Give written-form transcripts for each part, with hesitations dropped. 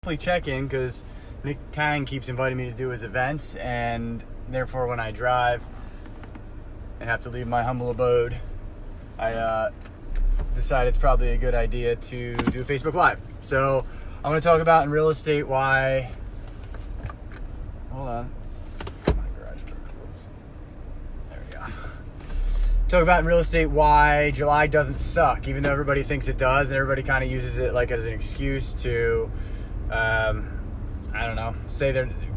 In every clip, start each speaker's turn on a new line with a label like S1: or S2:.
S1: monthly check-in because Nick Tang keeps inviting me to do his events, and therefore when I drive and have to leave my humble abode, I decide it's probably a good idea to do a Facebook Live. So I'm going to talk about in real estate why... Hold on. My garage door closed. There we go. Talk about in real estate why July doesn't suck, even though everybody thinks it does, and everybody kind of uses it like as an excuse to, I don't know,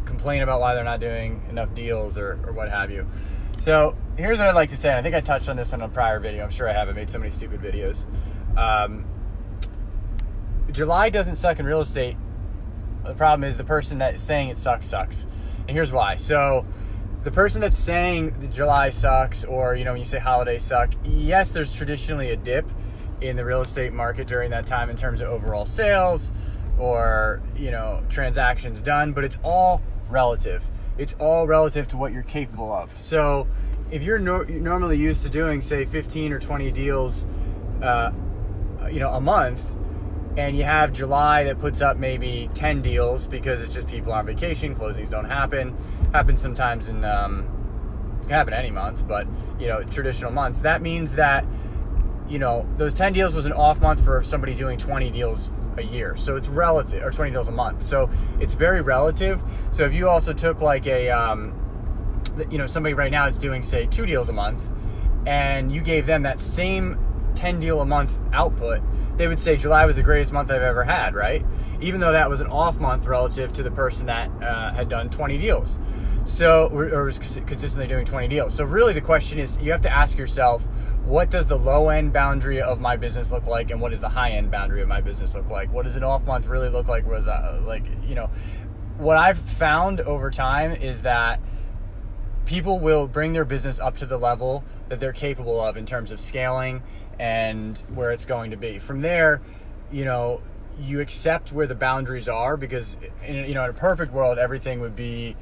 S1: complain about why they're not doing enough deals or what have you. So here's what I'd like to say. I think I touched on this in a prior video. I'm sure I have. I made so many stupid videos. July doesn't suck in real estate. The problem is the person that's saying it sucks. And here's why. So the person that's saying that July sucks, or, when you say holidays suck, yes, there's traditionally a dip in the real estate market during that time in terms of overall sales or, transactions done, but it's all relative. It's all relative to what you're capable of. So if you're normally used to doing, say, 15 or 20 deals, a month, and you have July that puts up maybe 10 deals because it's just people on vacation, closings don't happen. Happens sometimes in, can happen any month, but, traditional months. That means that, those 10 deals was an off month for somebody doing 20 deals a year. So it's relative, or 20 deals a month. So it's very relative. So if you also took like a, somebody right now that's doing, say, 2 deals a month, and you gave them that same 10 deal a month output, they would say July was the greatest month I've ever had, right? Even though that was an off month relative to the person that had done 20 deals. So, or was consistently doing 20 deals. So really the question is, you have to ask yourself, what does the low end boundary of my business look like, and what does the high end boundary of my business look like? What does an off month really look like? What I've found over time is that people will bring their business up to the level that they're capable of in terms of scaling and where it's going to be. From there, you accept where the boundaries are, because in a perfect world, everything would be,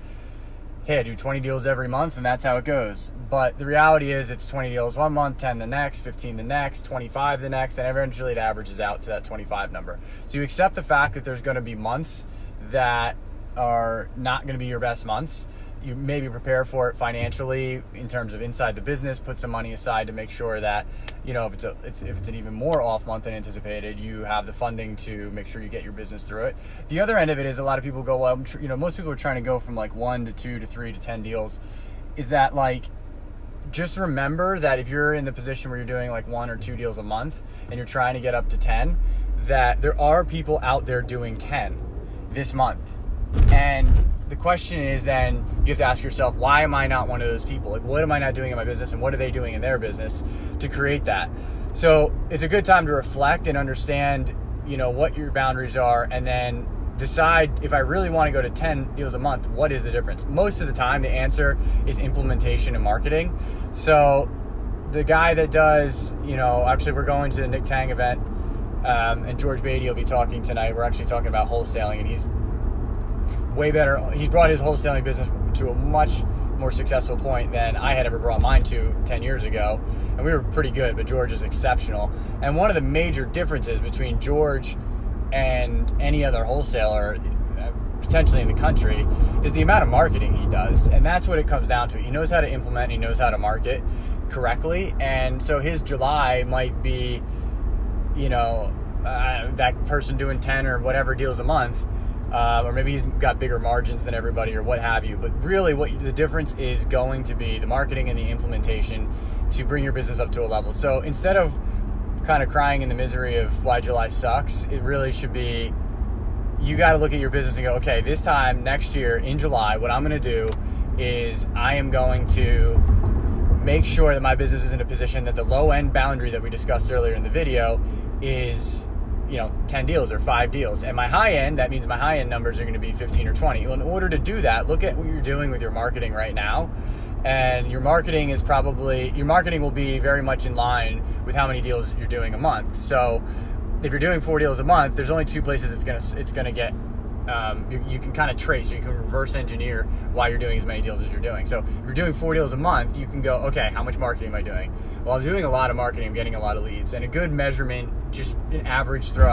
S1: hey, I do 20 deals every month and that's how it goes. But the reality is it's 20 deals one month, 10 the next, 15 the next, 25 the next, and eventually it averages out to that 25 number. So you accept the fact that there's going to be months that are not going to be your best months. You maybe prepare for it financially in terms of inside the business, put some money aside to make sure that, if it's an even more off month than anticipated, you have the funding to make sure you get your business through it. The other end of it is a lot of people go, well, most people are trying to go from like 1 to 2 to 3 to 10 deals. Is that just remember that if you're in the position where you're doing like 1 or 2 deals a month and you're trying to get up to 10, that there are people out there doing 10 this month. And the question is then you have to ask yourself, why am I not one of those people? Like, what am I not doing in my business, and what are they doing in their business to create that? So it's a good time to reflect and understand, what your boundaries are, and then decide, if I really want to go to 10 deals a month, what is the difference? Most of the time, the answer is implementation and marketing. So the guy that does, actually we're going to the Nick Tang event, and George Beatty will be talking tonight. We're actually talking about wholesaling, and he's way better. He's brought his wholesaling business to a much more successful point than I had ever brought mine to 10 years ago. And we were pretty good, but George is exceptional. And one of the major differences between George and any other wholesaler, potentially in the country, is the amount of marketing he does. And that's what it comes down to. He knows how to implement, he knows how to market correctly. And so his July might be, that person doing 10 or whatever deals a month, or maybe he's got bigger margins than everybody or what have you. But really what the difference is going to be the marketing and the implementation to bring your business up to a level. So instead of kind of crying in the misery of why July sucks, it really should be, you got to look at your business and go, okay, this time next year in July, what I'm going to do is I am going to make sure that my business is in a position that the low end boundary that we discussed earlier in the video is 10 deals or 5 deals. And my high end, that means my high end numbers are going to be 15 or 20. Well, in order to do that, look at what you're doing with your marketing right now. And your marketing will be very much in line with how many deals you're doing a month. So if you're doing 4 deals a month, there's only 2 places it's going to get, you can kind of trace, or you can reverse engineer why you're doing as many deals as you're doing. So if you're doing 4 deals a month, you can go, okay, how much marketing am I doing? Well, I'm doing a lot of marketing, I'm getting a lot of leads. And a good measurement, just an average throw